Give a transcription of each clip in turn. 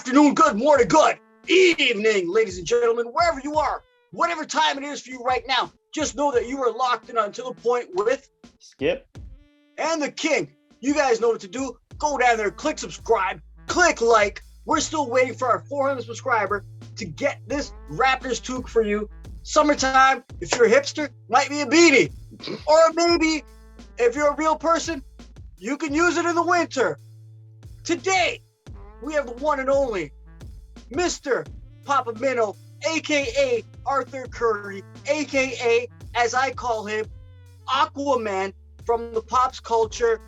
afternoon, good morning, good evening, ladies and gentlemen, wherever you are, whatever time it is for you right now. Just know that you are locked in on To The Point with Skip and the King. You guys know what to do. Go down there, click subscribe, click like. We're still waiting for our 400th subscriber to get this Raptors toque for you. Summertime, if you're a hipster, might be a beanie. Or maybe, if you're a real person, you can use it in the winter. Today, we have the one and only Mr. Papa Minnow, a.k.a. Arthur Curry, a.k.a., as I call him, Aquaman from the Pops Culture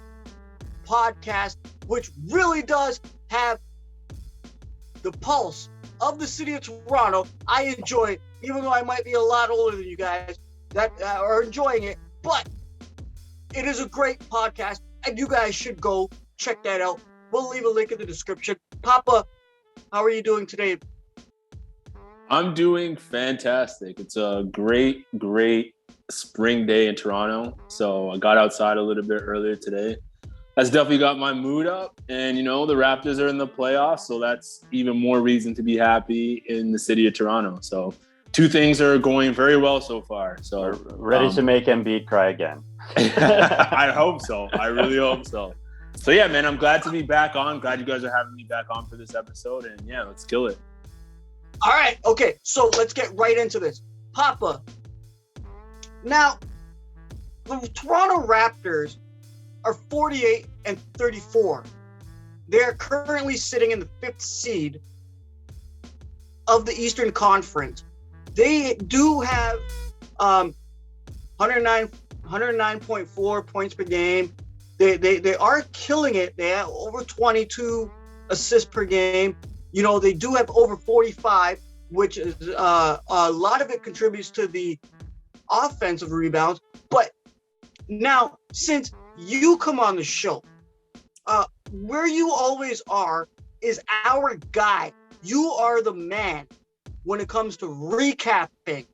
podcast, which really does have the pulse of the city of Toronto. I enjoy it, even though I might be a lot older than you guys that are enjoying it. But it is a great podcast, and you guys should go check that out. We'll leave a link in the description. Papa, how are you doing today? I'm doing fantastic. It's a great spring day in Toronto. So I got outside a little bit earlier today. That's definitely got my mood up. And, the Raptors are in the playoffs. So that's even more reason to be happy in the city of Toronto. So two things are going very well so far. So ready to make Embiid cry again. I hope so. I really hope so. So yeah, man, I'm glad to be back on. Glad you guys are having me back on for this episode. And yeah, let's kill it. All right. Okay. So let's get right into this. Papa. Now, the Toronto Raptors are 48-34. They're currently sitting in the 5th seed of the Eastern Conference. They do have 109.4 points per game. They are killing it. They have over 22 assists per game. They do have over 45, which is a lot of it contributes to the offensive rebounds. But now, since you come on the show, where you always are is our guy. You are the man when it comes to recapping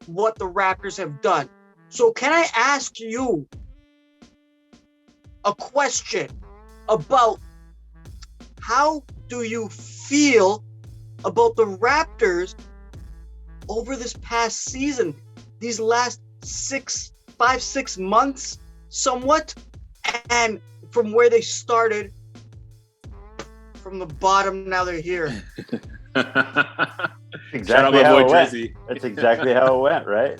what the Raptors have done. So can I ask you a question about how do you feel about the Raptors over this past season, these last 5-6 months somewhat, and from where they started from the bottom, now they're here. Exactly how it went. That's exactly how it went, right?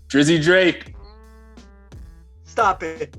Drizzy Drake. Stop it.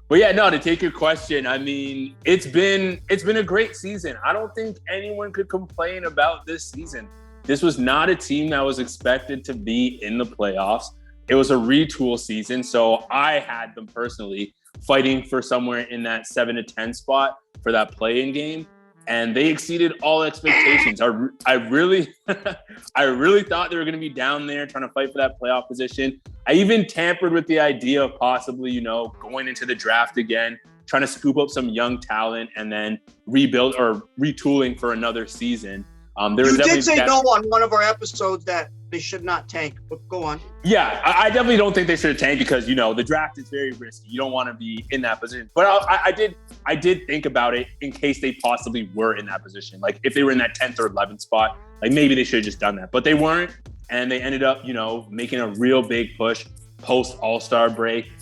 But yeah, no, to take your question, I mean, it's been a great season. I don't think anyone could complain about this season. This was not a team that was expected to be in the playoffs. It was a retool season, so I had them personally fighting for somewhere in that 7-10 spot for that play-in game, and they exceeded all expectations. I really thought they were going to be down there trying to fight for that playoff position. I even tampered with the idea of possibly, going into the draft again, trying to scoop up some young talent and then rebuild or retooling for another season. You did say no on one of our episodes that they should not tank, but go on. Yeah, I definitely don't think they should have tanked because, the draft is very risky. You don't want to be in that position. But I did think about it in case they possibly were in that position. Like if they were in that 10th or 11th spot, like maybe they should have just done that. But they weren't, and they ended up, making a real big push post All-Star break.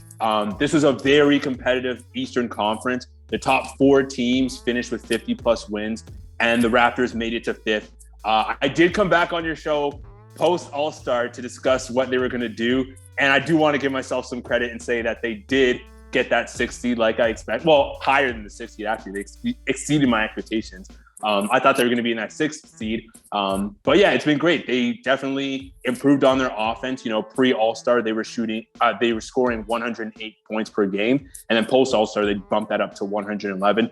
This was a very competitive Eastern Conference. The top 4 teams finished with 50-plus wins, and the Raptors made it to 5th. I did come back on your show post All-Star to discuss what they were going to do. And I do want to give myself some credit and say that they did get that 6th seed like I expect. Well, higher than the 6th seed, actually. They exceeded my expectations. I thought they were going to be in that 6th seed. But yeah, it's been great. They definitely improved on their offense. Pre-All-Star, they were scoring 108 points per game. And then post-All-Star, they bumped that up to 111.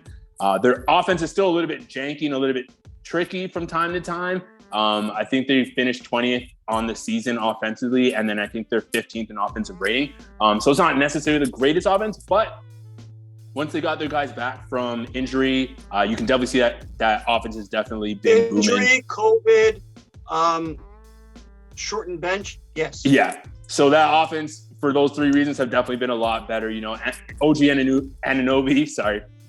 Their offense is still a little bit janky and a little bit tricky from time to time. I think they finished 20th on the season offensively, and then I think they're 15th in offensive rating. So it's not necessarily the greatest offense, but once they got their guys back from injury, you can definitely see that offense has definitely been booming. Injury, COVID, shortened bench, yes. Yeah. So that offense, for those 3 reasons, have definitely been a lot better. OG Anunoby,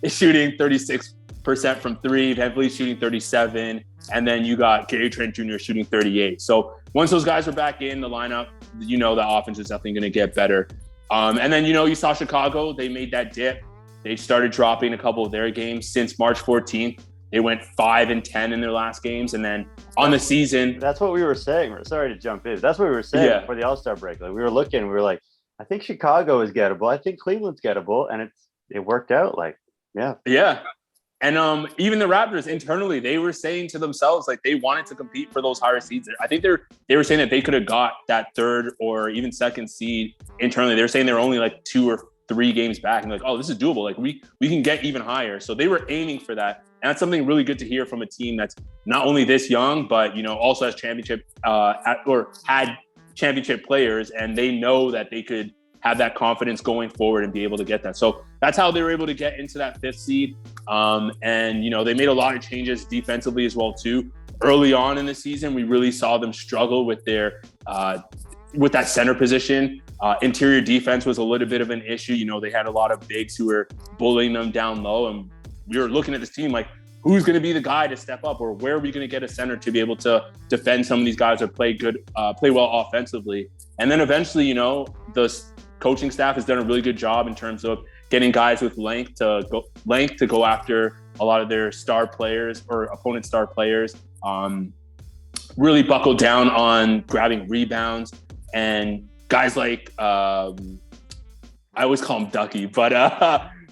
is shooting 36% from three. VanVleet's shooting 37%. And then you got Gary Trent Jr. shooting 38%. So once those guys were back in the lineup, the offense is definitely going to get better. And then, you saw Chicago. They made that dip. They started dropping a couple of their games since March 14th. They went 5-10 in their last games. And then on the season. That's what we were saying. Sorry to jump in. That's what we were saying before the All-Star break. Like, we were looking, we were like, I think Chicago is gettable. I think Cleveland's gettable. And it worked out. Like, yeah. Yeah. And even the Raptors internally, they were saying to themselves, like, they wanted to compete for those higher seeds. I think they were saying that they could have got that third or even second seed internally. They were saying they're only like 2 or 3 games back, and like, oh, this is doable. Like, we can get even higher. So they were aiming for that. And that's something really good to hear from a team that's not only this young, but, also has championship or had championship players, and they know that they could have that confidence going forward and be able to get that. So that's how they were able to get into that 5th seed. And, they made a lot of changes defensively as well, too. Early on in the season, we really saw them struggle with their with that center position. Interior defense was a little bit of an issue. They had a lot of bigs who were bullying them down low. And we were looking at this team like, who's going to be the guy to step up, or where are we going to get a center to be able to defend some of these guys or play well offensively? And then eventually, the coaching staff has done a really good job in terms of getting guys with length to go after a lot of their star players or opponent star players. Really buckled down on grabbing rebounds, and guys like I always call him Ducky, but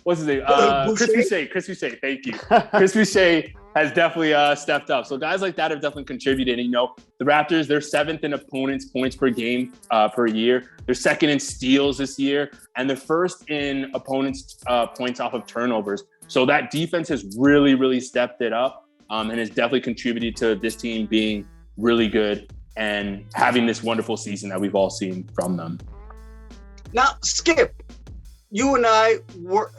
what's his name? Chris Boucher. Thank you. Chris Boucher has definitely stepped up. So guys like that have definitely contributed. And, the Raptors, they're 7th in opponents' points per game per year. They're 2nd in steals this year, and they're 1st in opponents' points off of turnovers. So that defense has really, really stepped it up and has definitely contributed to this team being really good and having this wonderful season that we've all seen from them. Now, Skip, you and I were,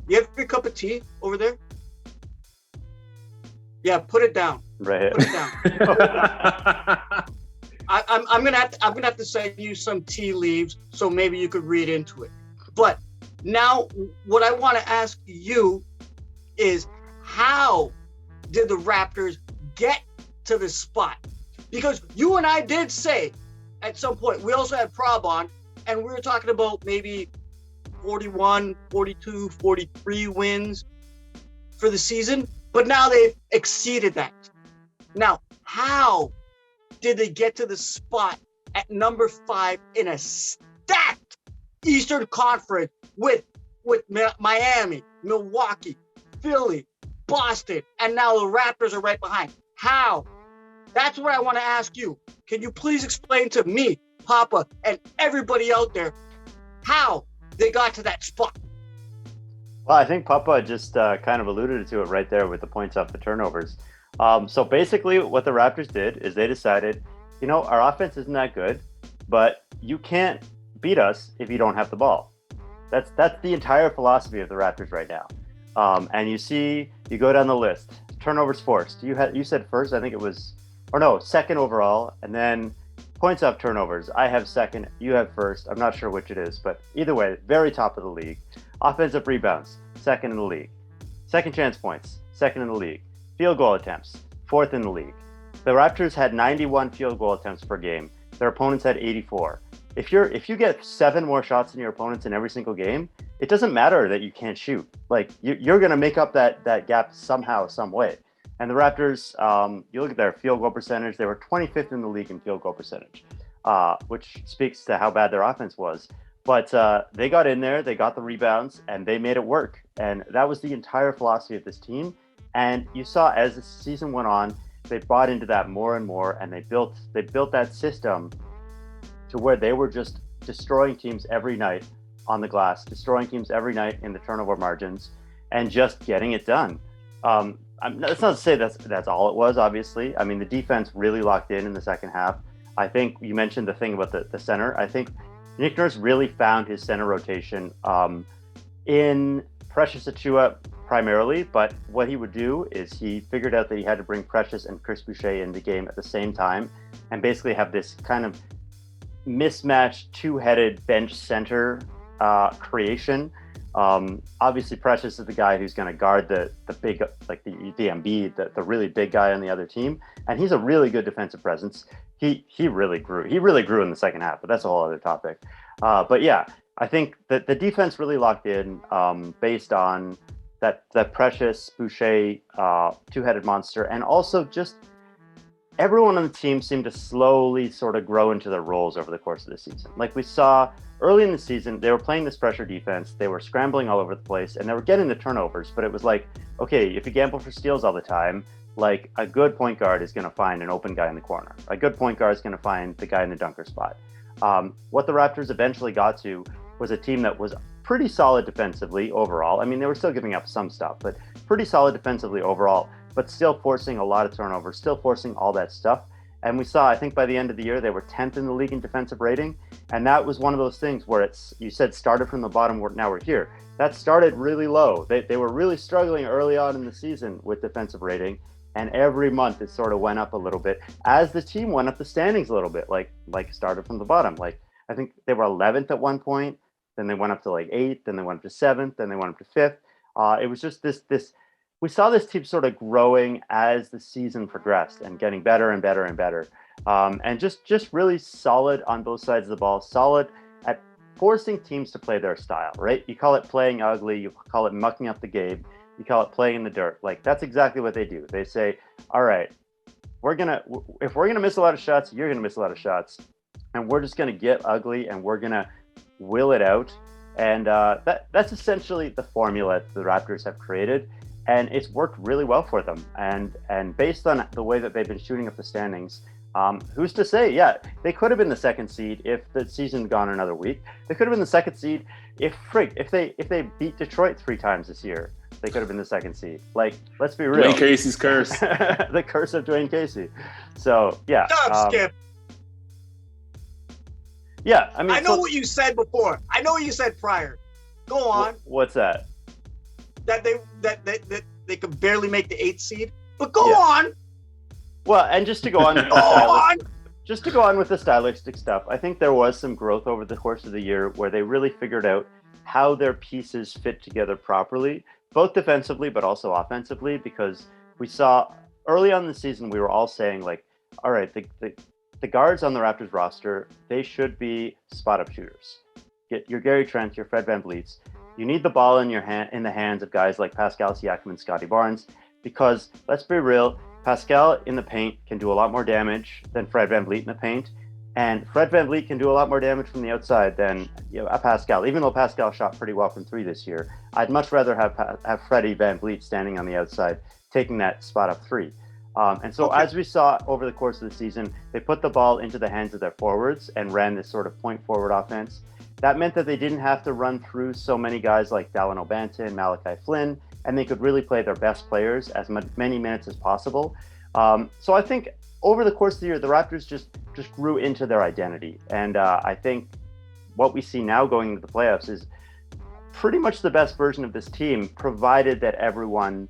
you have your cup of tea over there? Yeah, put it down. Right. Put it down. I'm gonna have to send you some tea leaves so maybe you could read into it. But now, what I want to ask you is, how did the Raptors get to this spot? Because you and I did say at some point, we also had Prob on, and we were talking about maybe 41, 42, 43 wins for the season, but now they've exceeded that. Now, how did they get to the spot at number 5 in a stacked Eastern Conference with Miami, Milwaukee, Philly, Boston, and now the Raptors are right behind? How? That's what I want to ask you. Can you please explain to me, Papa, and everybody out there, how they got to that spot? Well, I think Papa just kind of alluded to it right there with the points off the turnovers. So basically what the Raptors did is they decided, our offense isn't that good, but you can't beat us if you don't have the ball. That's the entire philosophy of the Raptors right now. And you go down the list. Turnovers forced. You said first, I think it was, second overall, and then points off turnovers. I have second, you have first. I'm not sure which it is, but either way, very top of the league. Offensive rebounds, second in the league. Second chance points, second in the league. Field goal attempts, 4th in the league. The Raptors had 91 field goal attempts per game. Their opponents had 84. If you get 7 more shots than your opponents in every single game, it doesn't matter that you can't shoot. Like, you're going to make up that gap somehow, some way. And the Raptors, you look at their field goal percentage, they were 25th in the league in field goal percentage, which speaks to how bad their offense was. But they got in there, they got the rebounds, and they made it work. And that was the entire philosophy of this team. And you saw as the season went on, they bought into that more and more, and they built that system to where they were just destroying teams every night on the glass, destroying teams every night in the turnover margins, and just getting it done. That's not to say that's all it was, obviously. I mean, the defense really locked in the second half. I think you mentioned the thing about the center. I think Nick Nurse really found his center rotation in Precious Achiuwa primarily, but what he would do is he figured out that he had to bring Precious and Chris Boucher in the game at the same time and basically have this kind of mismatched two-headed bench center creation. Obviously, Precious is the guy who's going to guard the big, like the Embiid, the really big guy on the other team, and he's a really good defensive presence. He really grew. He really grew in the second half, but that's a whole other topic. But yeah, I think that the defense really locked in based on that Precious Boucher two-headed monster, and also just everyone on the team seemed to slowly sort of grow into their roles over the course of the season. Like we saw early in the season, they were playing this pressure defense, they were scrambling all over the place, and they were getting the turnovers, but it was like, okay, if you gamble for steals all the time, like a good point guard is going to find an open guy in the corner. A good point guard is going to find the guy in the dunker spot. What the Raptors eventually got to was a team that was pretty solid defensively overall. I mean, they were still giving up some stuff, but pretty solid defensively overall, but still forcing a lot of turnovers, still forcing all that stuff. And we saw, I think by the end of the year, they were 10th in the league in defensive rating. And that was one of those things where you said started from the bottom, now we're here. That started really low. They were really struggling early on in the season with defensive rating. And every month it sort of went up a little bit as the team went up the standings a little bit, like started from the bottom. Like I think they were 11th at one point, then they went up to like 8th, then they went up to 7th, then they went up to 5th. It was just this we saw this team sort of growing as the season progressed and getting better and better and better. And just really solid on both sides of the ball, solid at forcing teams to play their style, right? You call it playing ugly, you call it mucking up the game, you call it playing in the dirt. Like that's exactly what they do. They say, all right, if we're gonna miss a lot of shots, you're gonna miss a lot of shots. And we're just gonna get ugly and we're gonna will it out. And that's essentially the formula the Raptors have created. And it's worked really well for them. And based on the way that they've been shooting up the standings, who's to say? Yeah, they could have been the second seed if the season had gone another week. They could have been the second seed if they beat Detroit 3 times this year. They could have been the second seed. Like, let's be real. Dwayne Casey's curse. The curse of Dwayne Casey. So yeah. Skip. Yeah, I mean, I know what you said before. I know what you said prior. Go on. What's that? That they could barely make the 8th seed. But go on. Well, and just to go on, just to go on with the stylistic stuff, I think there was some growth over the course of the year where they really figured out how their pieces fit together properly, both defensively but also offensively. Because we saw early on in the season, we were all saying like, all right, the guards on the Raptors roster, they should be spot-up shooters. Get your Gary Trent, your Fred VanVleets. You need the ball in the hands of guys like Pascal Siakam and Scottie Barnes, because let's be real, Pascal in the paint can do a lot more damage than Fred VanVleet in the paint, and Fred VanVleet can do a lot more damage from the outside than Pascal. Even though Pascal shot pretty well from 3 this year, I'd much rather have Freddie VanVleet standing on the outside taking that spot-up 3. And so as we saw over the course of the season, they put the ball into the hands of their forwards and ran this sort of point forward offense. That meant that they didn't have to run through so many guys like Dallin O'Banton and Malachi Flynn, and they could really play their best players as many minutes as possible. So I think over the course of the year, the Raptors just grew into their identity. And I think what we see now going into the playoffs is pretty much the best version of this team, provided that everyone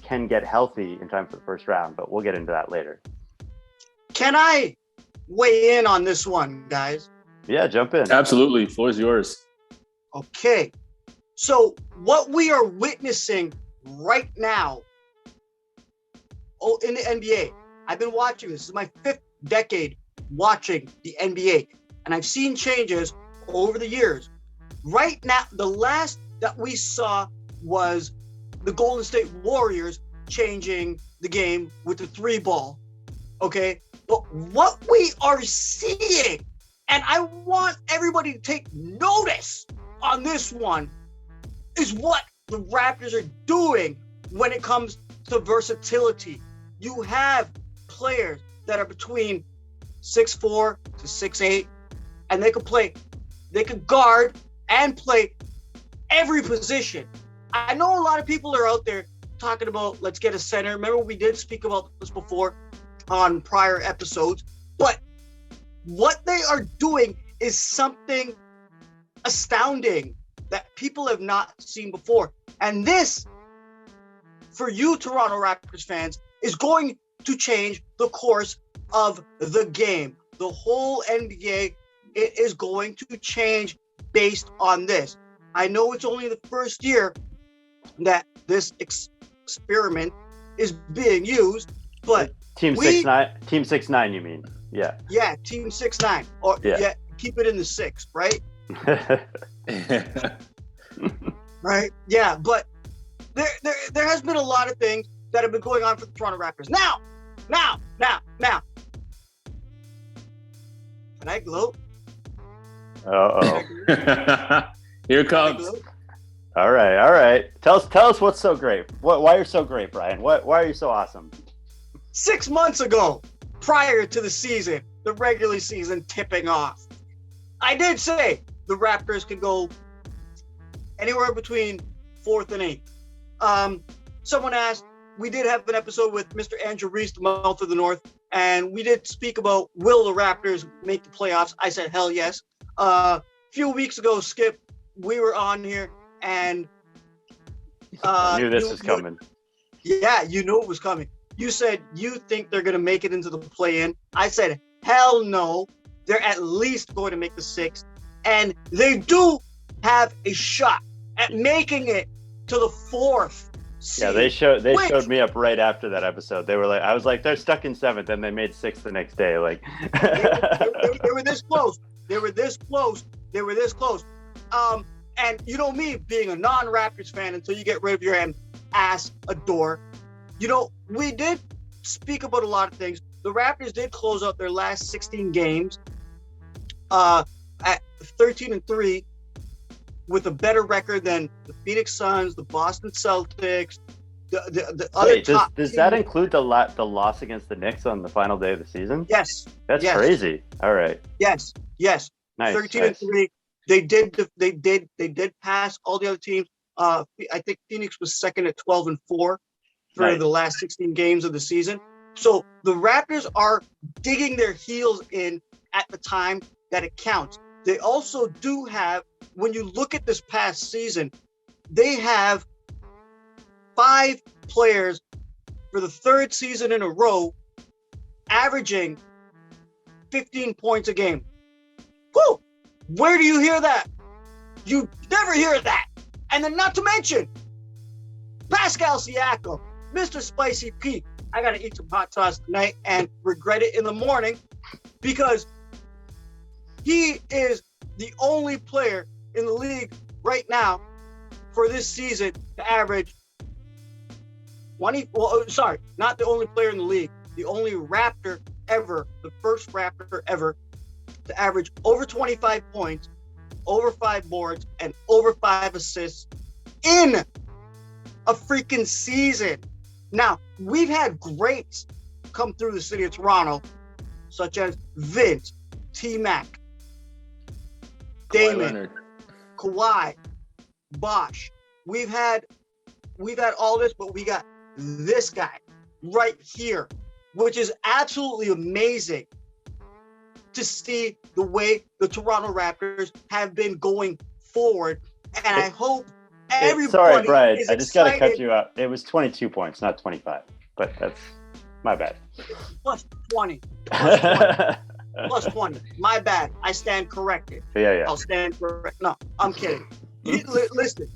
can get healthy in time for the first round. But we'll get into that later. Can I weigh in on this one, guys? Yeah, jump in. Absolutely. Floor is yours. Okay. So what we are witnessing right now in the NBA, I've been watching this. This is my 5th decade watching the NBA, and I've seen changes over the years. Right now, the last that we saw was the Golden State Warriors changing the game with the 3 ball. Okay? But what we are seeing, and I want everybody to take notice on this one, is what the Raptors are doing when it comes to versatility. You have players that are between 6'4" to 6'8", and they could guard and play every position. I know a lot of people are out there talking about, let's get a center. Remember, we did speak about this before on prior episodes, but what they are doing is something astounding that people have not seen before. And this, for you Toronto Raptors fans, is going to change the course of the game. The whole NBA, it is going to change based on this. I know it's only the first year that this experiment is being used, but Team 6-9, you mean? Yeah. Yeah, Team 6-9. Or keep it in the 6, right? Right? Yeah, but there has been a lot of things that have been going on for the Toronto Raptors. Now. Can I gloat? Uh-oh. Here it comes. All right. Tell us what's so great. Why you're so great, Brian? Why are you so awesome? 6 months ago, prior to the season, the regular season tipping off, I did say the Raptors could go anywhere between 4th and 8th. Someone asked, we did have an episode with Mr. Andrew Reese, the mouth of the North, and we did speak about, will the Raptors make the playoffs? I said, hell yes. A few weeks ago, Skip, we were on here, and I knew this was coming. Yeah, you knew it was coming. You said you think they're going to make it into the play-in. I said, hell no. They're at least going to make the 6th. And they do have a shot at making it to the 4th seed. Yeah, they showed me up right after that episode. They were like, I was like, they're stuck in 7th, and they made 6th the next day. Like they were this close. They were this close. And you know me, being a non-Raptors fan until you get rid of your ass adore. You know, we did speak about a lot of things. The Raptors did close out their last 16 games at 13-3 with a better record than the Phoenix Suns, the Boston Celtics, the other top. Does that include the loss against the Knicks on the final day of the season? Yes. That's crazy. All right. Yes. Nice. 13-3. They did pass all the other teams. I think Phoenix was second at 12-4 for the last 16 games of the season. So the Raptors are digging their heels in at the time that it counts. They also do have, when you look at this past season, they have 5 players for the 3rd season in a row averaging 15 points a game. Woo! Where do you hear that? You never hear that. And then not to mention, Pascal Siakam, Mr. Spicy Pete. I got to eat some hot sauce tonight and regret it in the morning because he is the only player in the league right now for this season to average 20. Well, sorry, not the only player in the league. The only Raptor ever, the first Raptor ever to average over 25 points, over 5 boards, and over 5 assists in a freaking season. Now, we've had greats come through the city of Toronto, such as Vince, T-Mac, Damon, Kawhi, Bosh. We've had all this, but we got this guy right here, which is absolutely amazing to see the way the Toronto Raptors have been going forward. And I hope everybody Sorry, Brian, is I just got to cut excited. you out. It was 22 points, not 25. But that's my bad. Plus 20. Plus 20. My bad. I stand corrected. Yeah. I'll stand corrected. No, I'm kidding. Listen,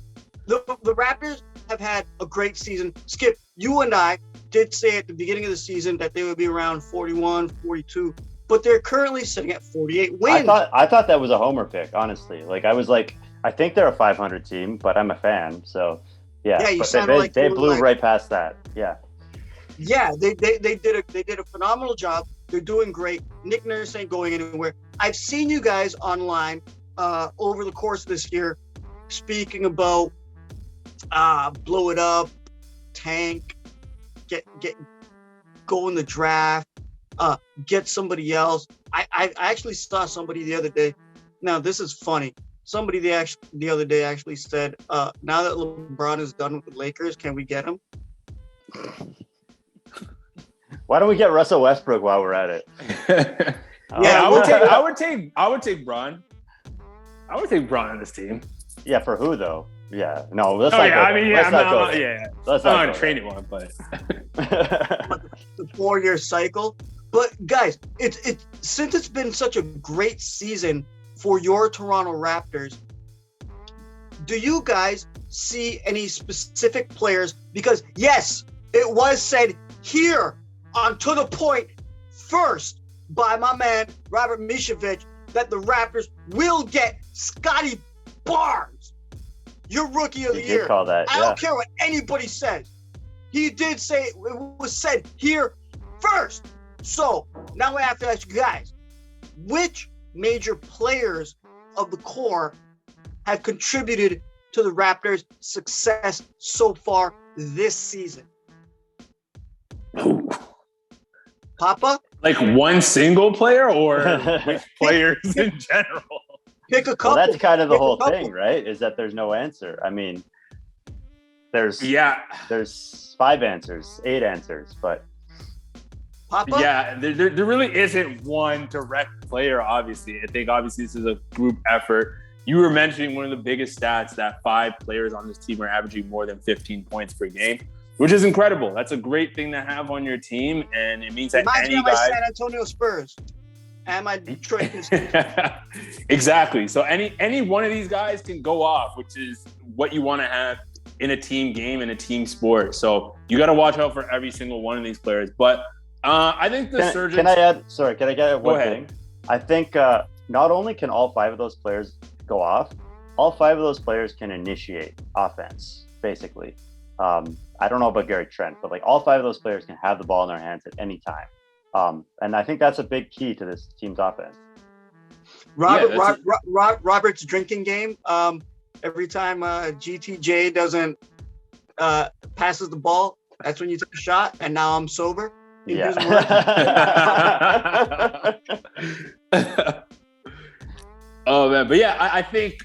the Raptors have had a great season. Skip, you and I did say at the beginning of the season that they would be around 41, 42, but they're currently sitting at 48 wins. I thought that was a homer pick, honestly. Like, I was like, I think they're a 500 team, but I'm a fan, so yeah. Yeah, you but sounded like they you were blew like, right past that. Yeah. Yeah, they did a phenomenal job. They're doing great. Nick Nurse ain't going anywhere. I've seen you guys online over the course of this year speaking about blow it up, tank, get go in the draft, get somebody else. I actually saw somebody the other day. Now this is funny. Somebody the other day actually said, now that LeBron is done with the Lakers, can we get him? Why don't we get Russell Westbrook while we're at it? Yeah, I would take Bron. I would take Bron on this team. Yeah, for who though? Yeah, no. Let's I'm not not training one, but the 4-year cycle. But guys, it's since it's been such a great season for your Toronto Raptors, do you guys see any specific players? Because yes, it was said here on To The Point first by my man Robert Mishavich that the Raptors will get Scottie Barnes, your rookie of the year. Call that, I don't care what anybody says. He did say it was said here first. So now I have to ask you guys, which major players of the core have contributed to the Raptors' success so far this season? Papa? Like one single player or which players in general? Pick a couple. Well, that's kind of the whole thing, right? Is that there's no answer. I mean, there's 5 answers, 8 answers, but Papa? Yeah, there really isn't one direct player, obviously. I think obviously this is a group effort. You were mentioning one of the biggest stats that 5 players on this team are averaging more than 15 points per game, which is incredible. That's a great thing to have on your team, and it means that any guy... my San Antonio Spurs and my Detroit Pistons. Exactly. So any one of these guys can go off, which is what you want to have in a team game, in a team sport. So you got to watch out for every single one of these players. But I think the surgeons... Can I get one thing? I think not only can all 5 of those players go off, all 5 of those players can initiate offense, basically. I don't know about Gary Trent, but like all 5 of those players can have the ball in their hands at any time. And I think that's a big key to this team's offense. Robert's drinking game. Every time GTJ doesn't passes the ball, that's when you take a shot. And now I'm sober. Yeah. Oh man, but yeah, I think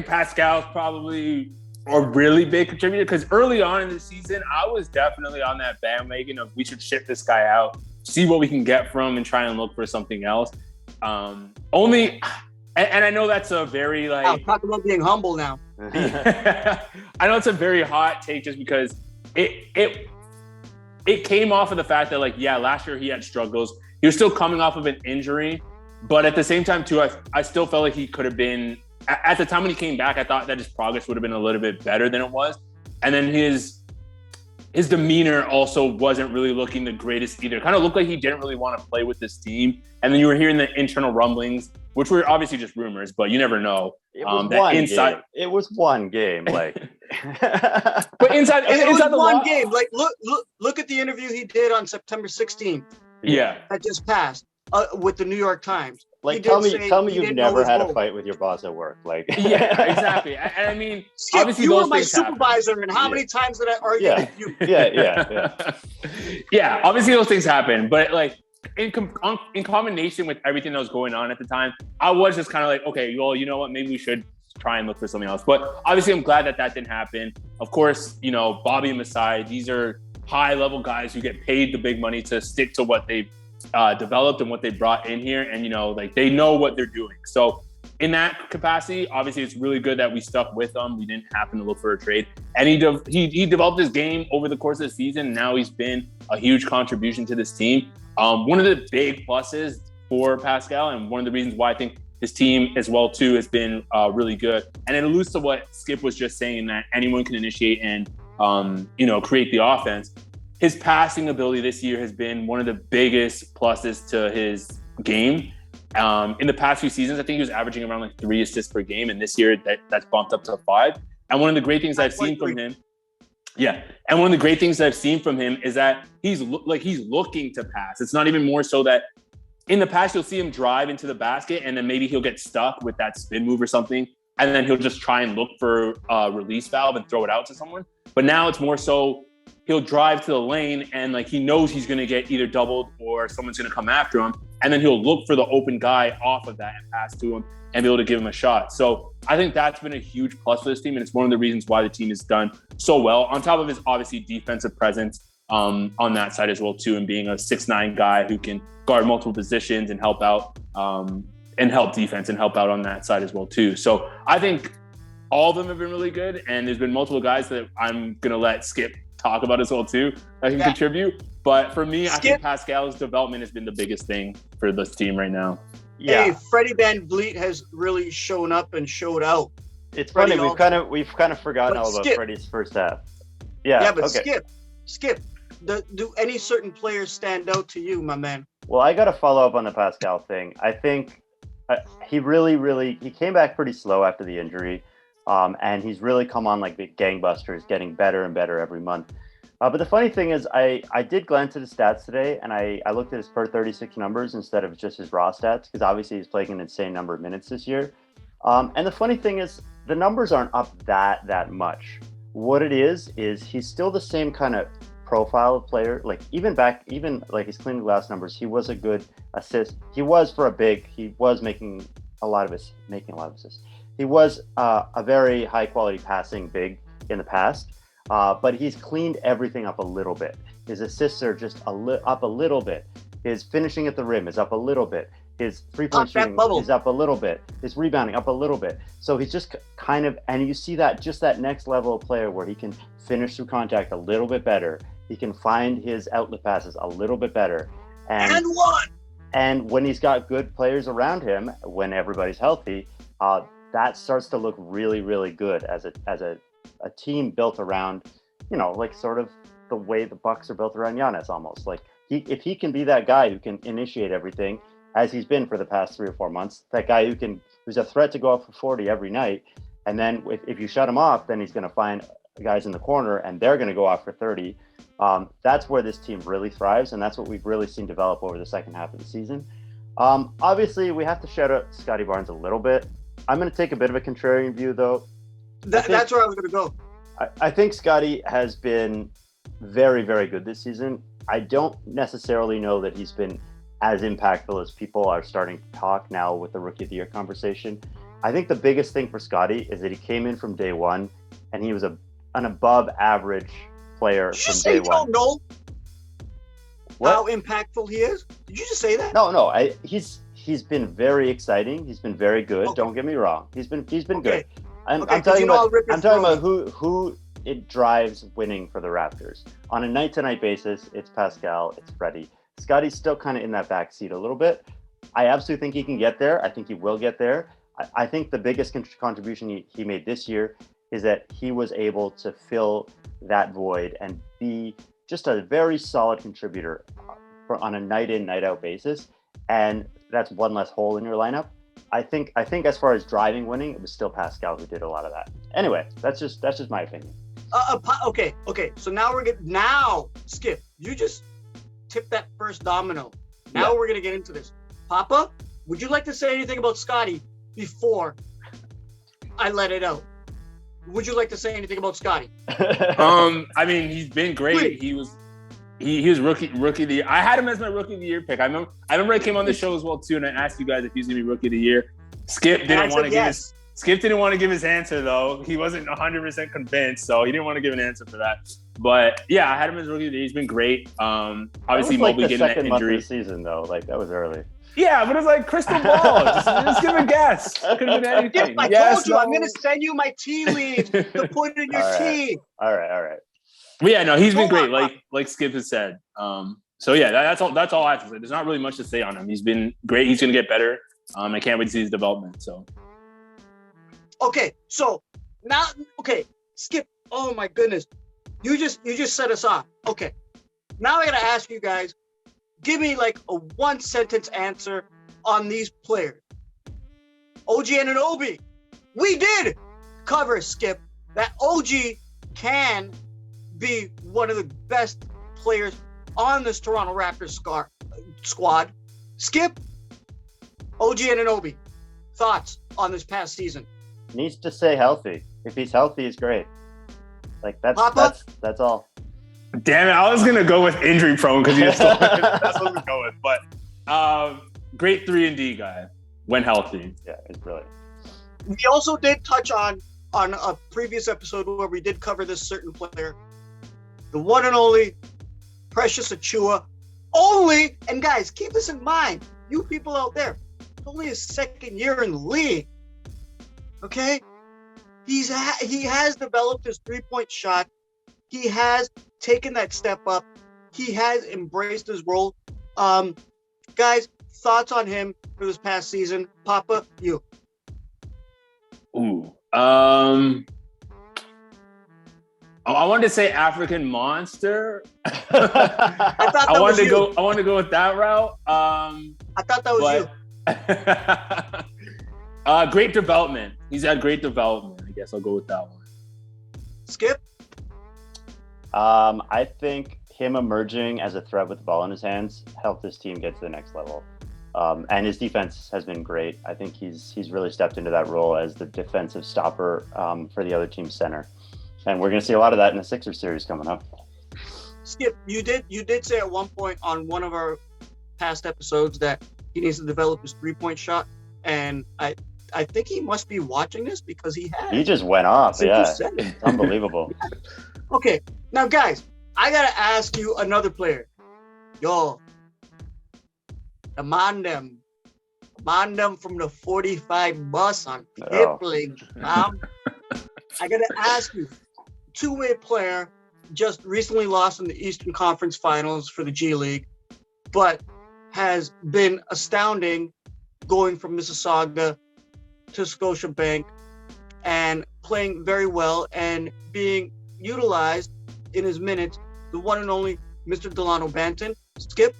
Pascal's probably a really big contributor because early on in the season, I was definitely on that bandwagon of we should ship this guy out, see what we can get from him, and try and look for something else. And I know that's a very like talk about being humble now. I know it's a very hot take just because it came off of the fact that last year he had struggles. He was still coming off of an injury, but at the same time too, I still felt like he could have been at the time when he came back. I thought that his progress would have been a little bit better than it was, and then his demeanor also wasn't really looking the greatest either. Kind of looked like he didn't really want to play with this team. And then you were hearing the internal rumblings, which were obviously just rumors, but you never know. It was one game, like. But inside the one game. Like look at the interview he did on September 16th. Yeah, that just passed with the New York Times. Like, tell me you've never had a fight with your boss at work. Like, yeah, exactly. And I mean, Skip, obviously you those were my things supervisor, happen. and how many times did I argue with you? Yeah. Obviously those things happen, but like in combination with everything that was going on at the time, I was just kind of like, okay, well, you know what? Maybe we should try and look for something else. But obviously, I'm glad that didn't happen. Of course, Bobby and Masai, these are high-level guys who get paid the big money to stick to what they've developed and what they brought in here, and they know what they're doing. So in that capacity, obviously it's really good that we stuck with them. We didn't happen to look for a trade, and he developed his game over the course of the season. And now he's been a huge contribution to this team. One of the big pluses for Pascal, and one of the reasons why I think his team as well too has been really good, and it alludes to what Skip was just saying, that anyone can initiate and create the offense. His passing ability this year has been one of the biggest pluses to his game. In the past few seasons, I think he was averaging around 3 assists per game, and this year that's bumped up to 5. And one of the great things I've seen from him, and one of the great things that I've seen from him is that he's looking to pass. It's not even more so that in the past you'll see him drive into the basket and then maybe he'll get stuck with that spin move or something, and then he'll just try and look for a release valve and throw it out to someone. But now it's more so he'll drive to the lane and he knows he's going to get either doubled or someone's going to come after him. And then he'll look for the open guy off of that and pass to him and be able to give him a shot. So I think that's been a huge plus for this team. And it's one of the reasons why the team has done so well, on top of his obviously defensive presence on that side as well too. And being a 6'9" guy who can guard multiple positions and help out and help defense and help out on that side as well too. So I think all of them have been really good. And there's been multiple guys that I'm going to let Skip talk about as well too that can contribute. But for me, I think Pascal's development has been the biggest thing for this team right now. Yeah. Hey, Freddie VanVleet has really shown up and showed out. It's Freddie funny. We've kind of forgotten But all about Skip. Freddie's first half. Yeah. Yeah, but okay. Skip. Do any certain players stand out to you, my man? Well, I got to follow up on the Pascal thing. I think he he came back pretty slow after the injury, and he's really come on like big gangbusters, getting better and better every month. But the funny thing is, I did glance at his stats today, and I looked at his per 36 numbers instead of just his raw stats, because obviously he's playing an insane number of minutes this year. And the funny thing is, the numbers aren't up that much. What it is he's still the same kind of profile of player. Like even like his clean glass numbers, he was a good assist. He was for a big. He was making a lot of assists. He was a very high quality passing big in the past, but he's cleaned everything up a little bit. His assists are just up a little bit. His finishing at the rim is up a little bit. His three-point shooting is up a little bit. His rebounding up a little bit. So he's just kind of, and you see that just that next level of player where he can finish through contact a little bit better. He can find his outlet passes a little bit better. And when he's got good players around him, when everybody's healthy, that starts to look really, really good as a team built around, like sort of the way the Bucks are built around Giannis almost. Like if he can be that guy who can initiate everything, as he's been for the past 3 or 4 months, that guy who's a threat to go up for 40 every night. And then if you shut him off, then he's going to find guys in the corner and they're going to go off for 30. That's where this team really thrives. And that's what we've really seen develop over the second half of the season. Obviously, we have to shout out Scottie Barnes a little bit. I'm going to take a bit of a contrarian view, though. That's where I was going to go. I think Scottie has been very, very good this season. I don't necessarily know that he's been as impactful as people are starting to talk now with the Rookie of the Year conversation. I think the biggest thing for Scottie is that he came in from day one and he was an above average player from day one. You don't know how impactful he is? Did you just say that? No. He's been very exciting. He's been very good. Okay. Don't get me wrong. He's been good. I'm talking about who it drives winning for the Raptors. On a night-to-night basis, it's Pascal, it's Freddie. Scottie's still kind of in that back seat a little bit. I absolutely think he can get there. I think he will get there. I think the biggest contribution he made this year is that he was able to fill that void and be just a very solid contributor on a night in, night out basis. And that's one less hole in your lineup. I think as far as driving winning, it was still Pascal who did a lot of that. Anyway, that's just my opinion. Okay. So now Skip, you just tip that first domino. Now we're gonna get into this. Papa, would you like to say anything about Scottie before I let it out? Would you like to say anything about Scottie? I mean, he's been great. Please. He was rookie of the year. I had him as my rookie of the year pick. I remember I came on the show as well too, and I asked you guys if he's gonna be rookie of the year. Skip didn't want to give his answer though. He wasn't 100% convinced, so he didn't want to give an answer for that. But yeah, I had him as rookie of the year. He's been great. Obviously, Mobley getting that injury. Month of the season though, like that was early. Yeah, but it's like crystal ball. just give a guess. Could have been anything. I told you, I'm going to send you my tea leaves to put in your tea. All right. But yeah, no, he's been great. Like Skip has said. So yeah, that's all I have to say. There's not really much to say on him. He's been great. He's going to get better. I can't wait to see his development. So. Okay, so now, Skip. Oh my goodness, you just set us off. Okay, now I got to ask you guys. Give me like a 1-sentence answer on these players. OG Anunoby. We did cover, Skip, that OG can be one of the best players on this Toronto Raptors squad. Skip, OG Anunoby, thoughts on this past season? Needs to stay healthy. If he's healthy, he's great. Like that's all. Damn it! I was gonna go with injury prone because that's what I'm gonna go with. But great 3-and-D guy when healthy. Yeah, it's brilliant. We also did touch on a previous episode where we did cover this certain player, the one and only Precious Achiuwa. And guys, keep this in mind, you people out there, it's only his second year in the league. Okay, he has developed his 3-point shot. He has taken that step up. He has embraced his role. Guys, thoughts on him for this past season? Papa, you. Ooh, I wanted to say African monster. I wanted to go with that route. I thought that was you. Great development. He's had great development. I guess I'll go with that one. Skip? I think him emerging as a threat with the ball in his hands helped this team get to the next level. And his defense has been great. I think he's really stepped into that role as the defensive stopper for the other team's center. And we're going to see a lot of that in the Sixers series coming up. Skip, you did say at one point on one of our past episodes that he needs to develop his three-point shot. And I think he must be watching this because he has. He just went off, yeah. Unbelievable. Okay, now guys, I got to ask you another player. Yo, the man them from the 45 bus on Kipling. I got to ask you, two-way player, just recently lost in the Eastern Conference Finals for the G League, but has been astounding going from Mississauga to Scotiabank and playing very well and being utilized in his minutes, the one and only Mr. Delano Banton. Skip?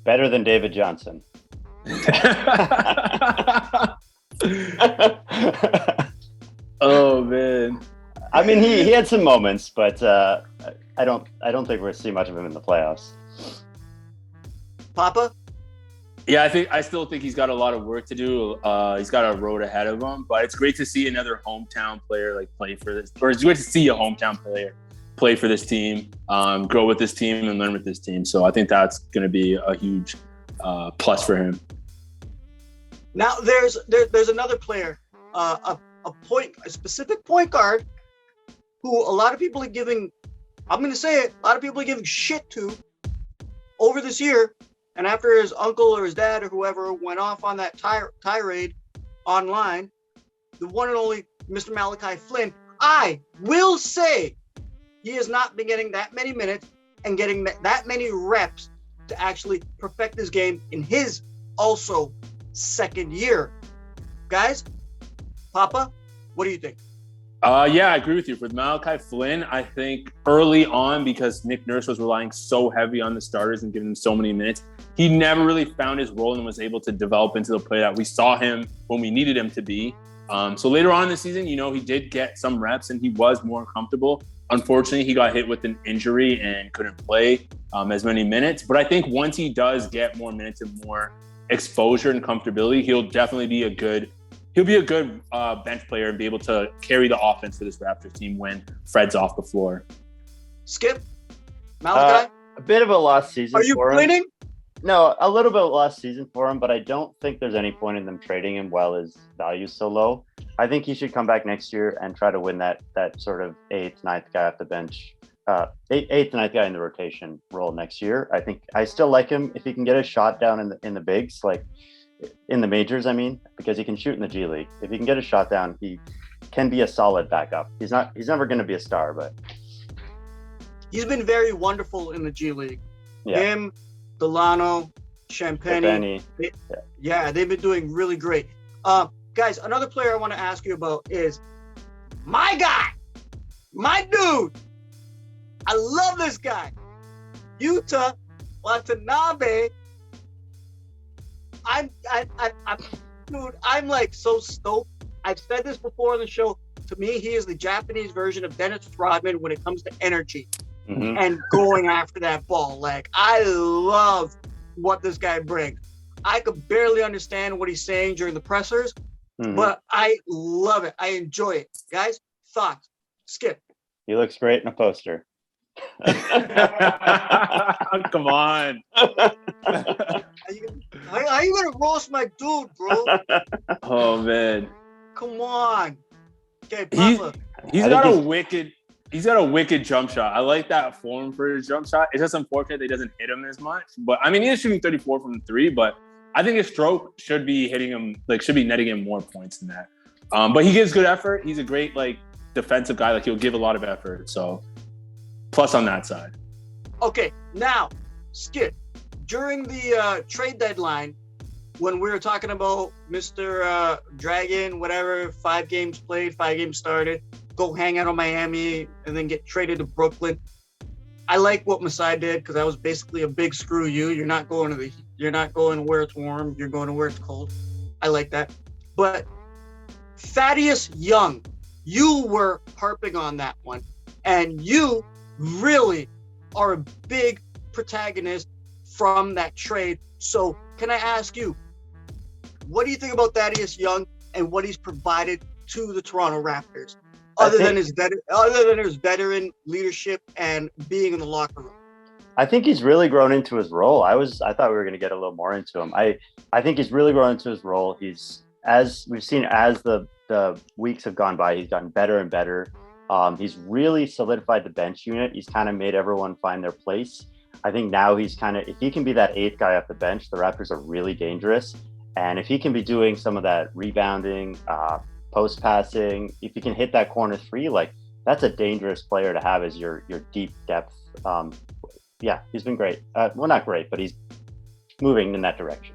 Better than David Johnson. Oh, man. I mean, he had some moments, but I don't think we're going to see much of him in the playoffs. Papa? Yeah, I still think he's got a lot of work to do. He's got a road ahead of him, but it's great to see another hometown player play for this, or it's great to see a hometown player play for this team, grow with this team, and learn with this team. So I think that's going to be a huge plus for him. Now there's another player, a specific point guard, who a lot of people are giving. I'm going to say it. A lot of people are giving shit to over this year. And after his uncle or his dad or whoever went off on that tirade online, the one and only Mr. Malachi Flynn, I will say he has not been getting that many minutes and getting that many reps to actually perfect his game in his also second year. Guys, Papa, what do you think? Yeah, I agree with you. With Malachi Flynn, I think early on, because Nick Nurse was relying so heavy on the starters and giving them so many minutes, he never really found his role and was able to develop into the player that we saw him when we needed him to be. So later on in the season, he did get some reps and he was more comfortable. Unfortunately, he got hit with an injury and couldn't play as many minutes. But I think once he does get more minutes and more exposure and comfortability, he'll definitely be a good bench player and be able to carry the offense for this Raptors team when Fred's off the floor. Skip? Malachi? A bit of a lost season. Are you winning? No, a little bit of a lost season for him, but I don't think there's any point in them trading him while his value is so low. I think he should come back next year and try to win that sort of 8th, 9th guy off the bench, 8th, 9th guy in the rotation role next year. I think I still like him if he can get a shot down in the bigs, like in the majors, I mean, because he can shoot in the G League. If he can get a shot down, he can be a solid backup. He's never going to be a star, but he's been very wonderful in the G League. Yeah. Him, Delano, Champagne. Yeah, they've been doing really great. Guys, another player I want to ask you about is my guy, my dude. I love this guy. Yuta Watanabe. I'm like so stoked. I've said this before on the show. To me, he is the Japanese version of Dennis Rodman when it comes to energy and going after that ball. Like, I love what this guy brings. I could barely understand what he's saying during the pressers, but I love it. I enjoy it. Guys, thoughts? Skip. He looks great in a poster. Come on. How you gonna roast my dude, bro? Oh man. Come on. Okay, Papa. He's got a wicked jump shot. I like that form for his jump shot. It's just unfortunate that he doesn't hit him as much. But I mean, he is shooting 34 from 3, but I think his stroke should be hitting him, should be netting him more points than that. But he gives good effort. He's a great defensive guy. He'll give a lot of effort. So plus on that side. Okay, now, Skip, during the trade deadline, when we were talking about Mr. Dragon, whatever, 5 games played, 5 games started, go hang out in Miami, and then get traded to Brooklyn. I like what Masai did because that was basically a big screw you. You're not going where it's warm. You're going to where it's cold. I like that. But Thaddeus Young, you were harping on that one, and you really are a big protagonist from that trade. So can I ask you, what do you think about Thaddeus Young and what he's provided to the Toronto Raptors? Other than his veteran leadership and being in the locker room. I think he's really grown into his role. I thought we were going to get a little more into him. I think he's really grown into his role. He's, as we've seen, as the weeks have gone by, he's gotten better and better. He's really solidified the bench unit. He's kind of made everyone find their place. I think now he's kind of, if he can be that 8th guy off the bench, the Raptors are really dangerous. And if he can be doing some of that rebounding, post passing, if you can hit that corner 3, like that's a dangerous player to have as your deep depth. Yeah, he's been great. Well, not great, but he's moving in that direction.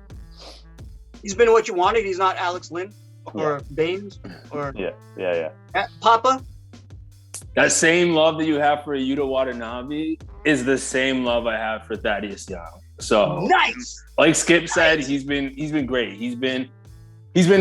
He's been what you wanted. He's not Alex Lynn or Baines or Papa. That same love that you have for Yuta Watanabe is the same love I have for Thaddeus Young. So nice. Like Skip said, he's been great. He's been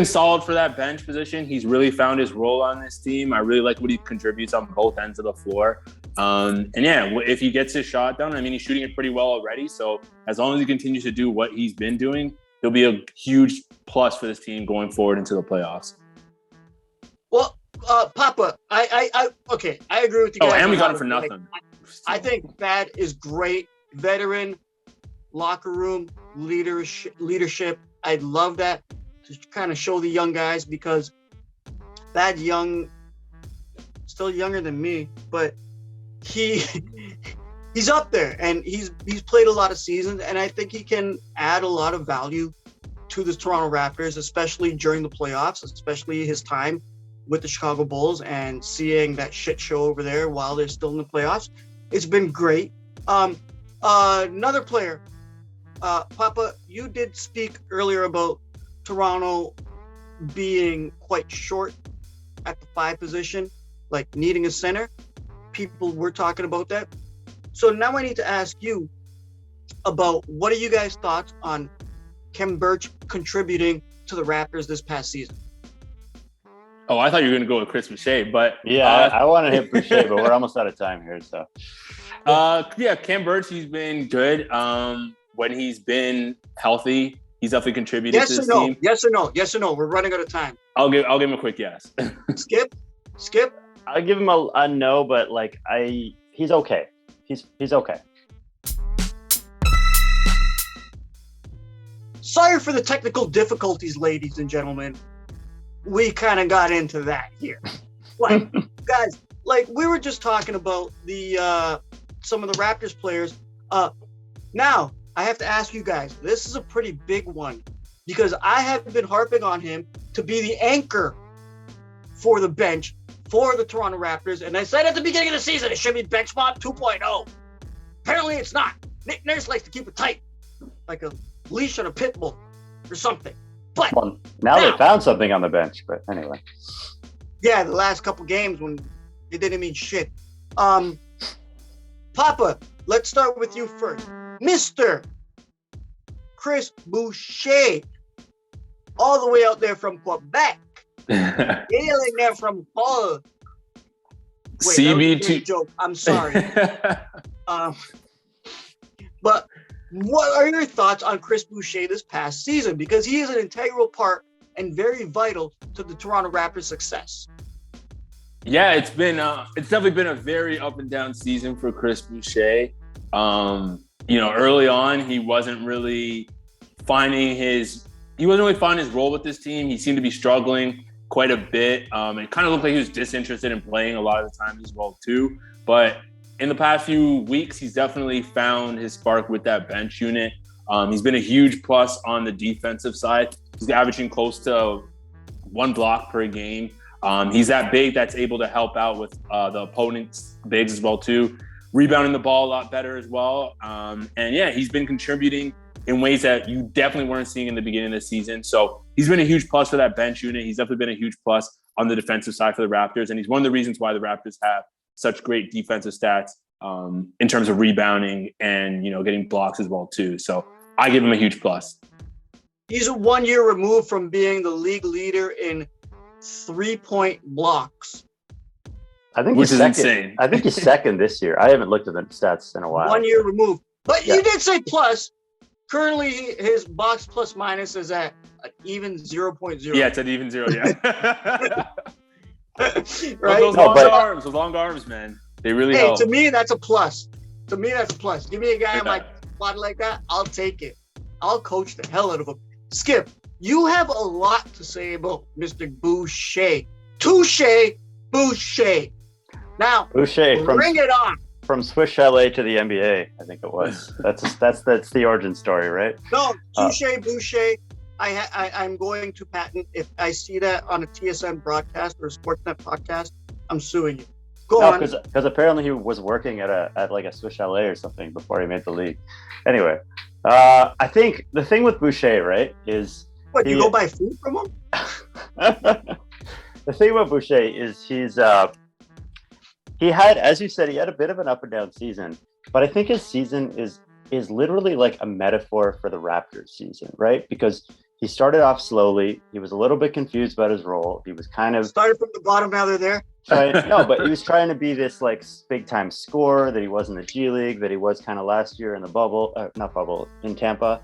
solid for that bench position. He's really found his role on this team. I really like what he contributes on both ends of the floor. And yeah, if he gets his shot down, I mean, he's shooting it pretty well already. So as long as he continues to do what he's been doing, he'll be a huge plus for this team going forward into the playoffs. Well, Papa, I agree with you guys. Oh, and we got him for nothing. I think Thad is great. Veteran, locker room, leadership. I love that. To kind of show the young guys, because Thad Young, still younger than me, but he's up there and he's played a lot of seasons, and I think he can add a lot of value to the Toronto Raptors, especially during the playoffs, especially his time with the Chicago Bulls and seeing that shit show over there while they're still in the playoffs. It's been great. Another player, Papa, you did speak earlier about Toronto being quite short at the 5 position, like needing a center. People were talking about that. So now I need to ask you about, what are you guys' thoughts on Khem Birch contributing to the Raptors this past season? Oh, I thought you were going to go with Chris Boucher, but yeah, I want to hit Boucher, but we're almost out of time here. So Khem Birch, he's been good. When he's been healthy, he's definitely contributed to this team. Yes or no? Yes or no? We're running out of time. I'll give him a quick yes. Skip. I'll give him a no, but he's okay. He's okay. Sorry for the technical difficulties, ladies and gentlemen. We kind of got into that here. But guys, like we were just talking about the some of the Raptors players. Now I have to ask you guys, this is a pretty big one, because I have been harping on him to be the anchor for the bench for the Toronto Raptors. And I said at the beginning of the season, it should be bench mob 2.0. Apparently it's not. Nick Nurse likes to keep it tight, like a leash on a pit bull or something. But now they found something on the bench, but anyway. Yeah, the last couple games when it didn't mean shit. Papa, let's start with you first. Mr. Chris Boucher, all the way out there from Quebec, hailing there from Paul. Wait, CB2 joke. I'm sorry. But what are your thoughts on Chris Boucher this past season? Because he is an integral part and very vital to the Toronto Raptors' success. Yeah, it's definitely been a very up and down season for Chris Boucher. Early on, he wasn't really finding his role with this team. He seemed to be struggling quite a bit. It kind of looked like he was disinterested in playing a lot of the time as well too. But in the past few weeks, he's definitely found his spark with that bench unit. He's been a huge plus on the defensive side. He's averaging close to 1 block per game. He's that big that's able to help out with the opponent's bigs as well too. Rebounding the ball a lot better as well. And yeah, he's been contributing in ways that you definitely weren't seeing in the beginning of the season. So he's been a huge plus for that bench unit. He's definitely been a huge plus on the defensive side for the Raptors. And he's one of the reasons why the Raptors have such great defensive stats in terms of rebounding and, getting blocks as well too. So I give him a huge plus. He's 1 year removed from being the league leader in 3-point blocks. I think Which he's is second. insane. I think he's second this year. I haven't looked at the stats in a while. 1 year removed. But Yeah. you did say plus. Currently, his box plus minus is at an even 0.0. Yeah, it's at even 0. Yeah. Right? Those No, long arms, man. They really Hey, help. to me, that's a plus. Give me a guy in my squad like that, I'll take it. I'll coach the hell out of him. Skip, you have a lot to say about Mr. Boucher. Touche, Boucher. Now, Boucher bring it on. from Swiss Chalet to the NBA, I think it was. That's the origin story, right? No, Touche, Boucher. I'm going to patent. If I see that on a TSN broadcast or a Sportsnet podcast, I'm suing you. Go on. Because apparently he was working at like a Swiss Chalet or something before he made the league. Anyway, I think the thing with Boucher, right, is What, you go buy food from him? the thing about Boucher is he had, as you said, he had a bit of an up and down season, but I think his season is literally like a metaphor for the Raptors season, right? Because he started off slowly. He was a little bit confused about his role. He was kind of Started from the bottom, now they're there. but he was trying to be this like big time scorer that he was in the G League, that he was kind of last year in the in Tampa,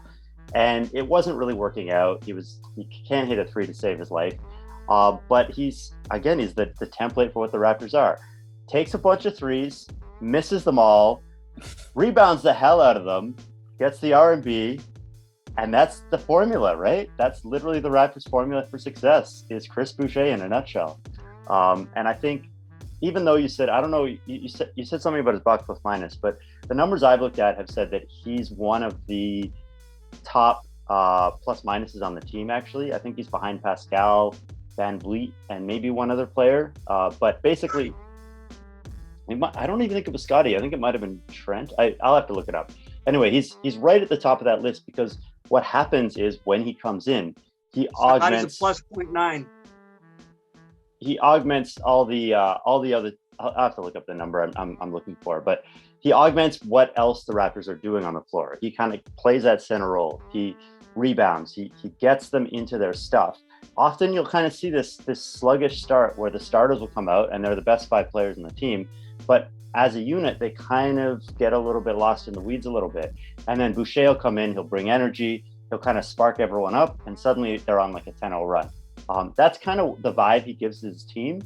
and it wasn't really working out. He can't hit a three to save his life, but he's the template for what the Raptors are. Takes a bunch of threes, misses them all, rebounds the hell out of them, gets the R&B, and that's the formula, right? That's literally the Raptors' formula for success, is Chris Boucher in a nutshell. And I think, even though you said, I don't know, you said something about his box plus minus, but the numbers I've looked at have said that he's one of the top plus minuses on the team, actually. I think he's behind Pascal, Van Vliet, and maybe one other player. But basically, I don't even think it was Scottie. I think it might have been Trent. I'll have to look it up. Anyway, he's right at the top of that list, because what happens is when he comes in, he augments. Scottie's a plus 0.9. He augments all the other. I'll have to look up the number I'm looking for, but he augments what else the Raptors are doing on the floor. He kind of plays that center role. He rebounds. He gets them into their stuff. Often you'll kind of see this sluggish start where the starters will come out and they're the best 5 players in the team, but as a unit they kind of get a little bit lost in the weeds a little bit. And then Boucher will come in. He'll bring energy. He'll kind of spark everyone up, and suddenly they're on like a 10-0 run. That's kind of the vibe he gives his team.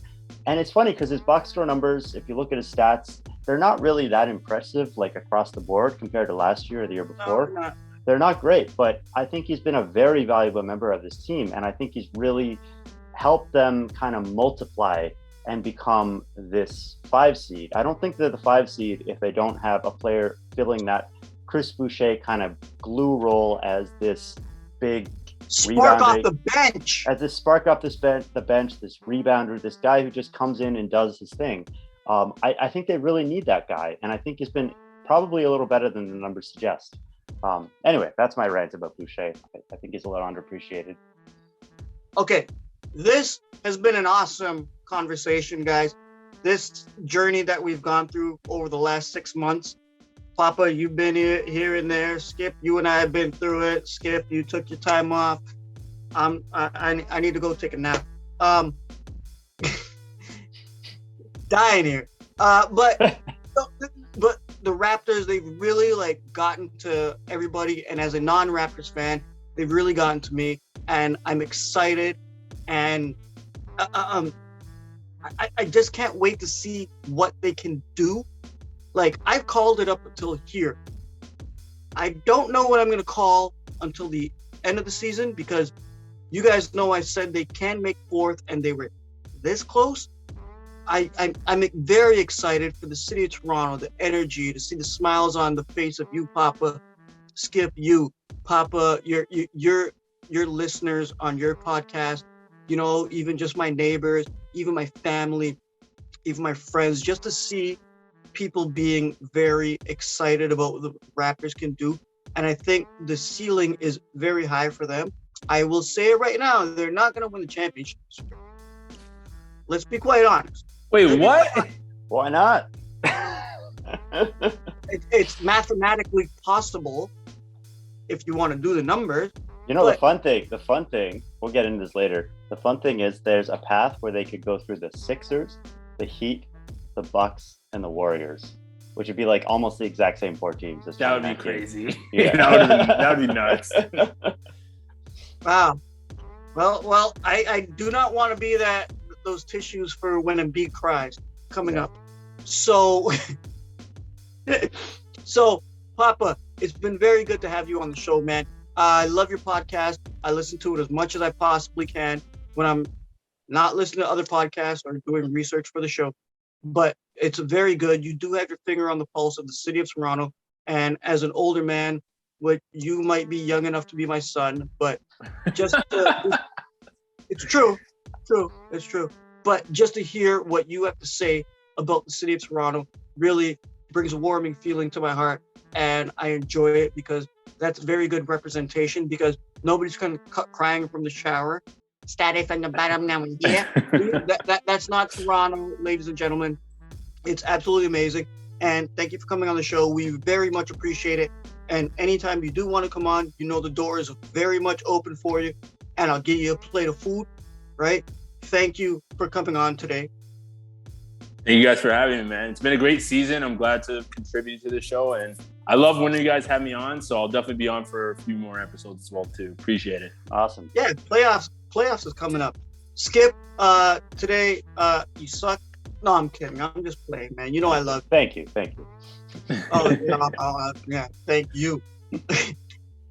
And it's funny because his box score numbers, if you look at his stats, they're not really that impressive, like across the board compared to last year or the year before. No, They're not great, but I think he's been a very valuable member of this team. And I think he's really helped them kind of multiply and become this 5 seed. I don't think they're the 5 seed if they don't have a player filling that Chris Boucher kind of glue role as this big spark off the bench. As this spark off the bench, this rebounder, this guy who just comes in and does his thing. I think they really need that guy, and I think he's been probably a little better than the numbers suggest. Anyway, that's my rant about Boucher. I think he's a little underappreciated. Okay, this has been an awesome conversation, guys. This journey that we've gone through over the last 6 months. Papa, you've been here and there. Skip, you and I have been through it. Skip, you took your time off. I need to go take a nap. Dying here. But the Raptors, they've really like gotten to everybody, and as a non-Raptors fan, they've really gotten to me, and I'm excited, and I just can't wait to see what they can do. Like, I've called it up until here. I don't know what I'm going to call until the end of the season, because you guys know I said they can make 4th, and they were this close. I'm very excited for the city of Toronto, the energy, to see the smiles on the face of you, Papa, Skip, you, Papa, your listeners on your podcast, even just my neighbors, even my family, even my friends, just to see people being very excited about what the Raptors can do. and I think the ceiling is very high for them. I will say it right now, they're not going to win the championship. Let's be quite honest. Wait, what? Why not? It's mathematically possible if you want to do the numbers. You know, the fun thing, we'll get into this later. The fun thing is there's a path where they could go through the Sixers, the Heat, the Bucks, and the Warriors, which would be like almost the exact same 4 teams. As That would be crazy. Yeah. that would be nuts. Wow. Well, I do not want to be those tissues for when Embiid cries coming up. So, Papa, it's been very good to have you on the show, man. I love your podcast. I listen to it as much as I possibly can when I'm not listening to other podcasts or doing research for the show. But it's very good. You do have your finger on the pulse of the city of Toronto. And as an older man, you might be young enough to be my son, but just it's true. It's true. But just to hear what you have to say about the city of Toronto really brings a warming feeling to my heart, and I enjoy it because that's very good representation, because nobody's going to cut crying from the shower. Static from the bottom now. Yeah. That's not Toronto, ladies and gentlemen. It's absolutely amazing. And thank you for coming on the show. We very much appreciate it. And anytime you do want to come on, you know the door is very much open for you. And I'll give you a plate of food, right? Thank you for coming on today. Thank you guys for having me, man. It's been a great season. I'm glad to contribute to the show. And I love when you guys have me on. So I'll definitely be on for a few more episodes as well, too. Appreciate it. Awesome. Yeah, playoffs is coming up. Skip, today, you suck. No, I'm kidding. I'm just playing, man. You know I love you. Thank you. Oh, yeah, thank you.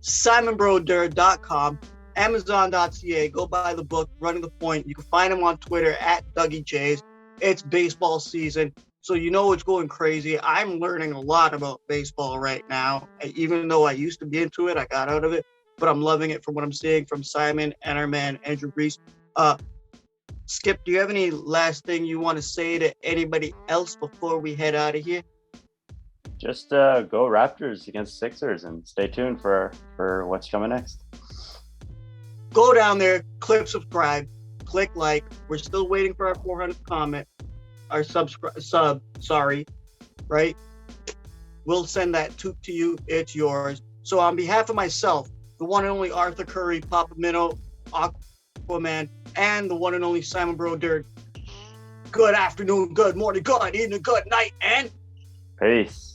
SimonBroder.com, Amazon.ca. Go buy the book, Running the Point. You can find him on Twitter at Dougie J's. It's baseball season, so you know it's going crazy. I'm learning a lot about baseball right now. Even though I used to be into it, I got out of it, but I'm loving it from what I'm seeing from Simon and our man, Andrew Reese. Skip, do you have any last thing you want to say to anybody else before we head out of here? Just go Raptors against Sixers, and stay tuned for what's coming next. Go down there, click subscribe, click like. We're still waiting for our 400th comment, our sorry, right? We'll send that to you. It's yours. So on behalf of myself, the one and only Arthur Curry, Papa Minnow, Aquaman, and the one and only Simon Broder, good afternoon, good morning, good evening, good night, and Peace.